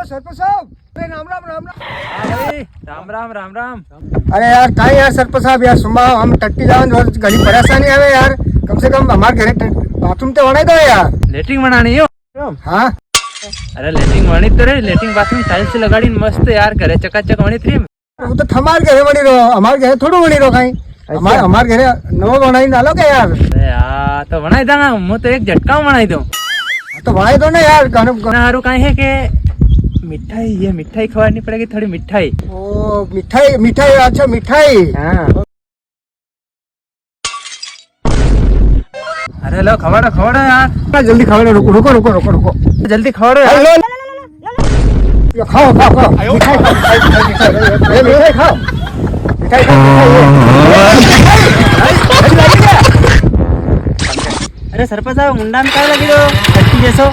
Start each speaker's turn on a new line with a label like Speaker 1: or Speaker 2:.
Speaker 1: सरपंच साहब, अरे राम राम राम राम।
Speaker 2: हाँ भाई, राम राम राम राम।
Speaker 1: अरे यार कहीं यार सरपंच साहब यार सुबह हम टट्टी जावन रोज घनी परेशानी आवे यार, कम से कम हमारे घरे बाथरूम तो बनाई दो यार।
Speaker 2: लेटिंग बनानी हो?
Speaker 1: हाँ
Speaker 2: अरे लेटिंग बनी तो रे, लेटिंग बाथरूम टाइल्स लगाड़ी मस्त यार, घरे चकाचक बनी थी।
Speaker 1: वो तो हमारे घरे बनी रहो, हमारे घरे थोड़ा बनी रहो कहीं। हमारे घरे नवा बनाई डालो क्या यार?
Speaker 2: अरे यार तो बनाई दूंगा, मैं तो एक झटका बनाई दूं।
Speaker 1: तो बनाई दो ना यार।
Speaker 2: हारू कहीं है कि मिठाई, ये मिठाई खवानी पड़ेगी, थोड़ी मिठाई।
Speaker 1: ओ मिठाई, मिठाई, अच्छा मिठाई।
Speaker 2: हाँ। अरे लो खवाड़ो खवाड़ो यार,
Speaker 1: जल्दी खाओ, रुको रुको रुको रुको रुको,
Speaker 2: जल्दी खवाड़ो यार।
Speaker 1: ये खाओ खाओ खाओ मिठाई खाओ, मिठाई खाओ, मिठाई
Speaker 2: अरे सरपंच साहब मुंडा में काय लगी दो छट्टी जैसो?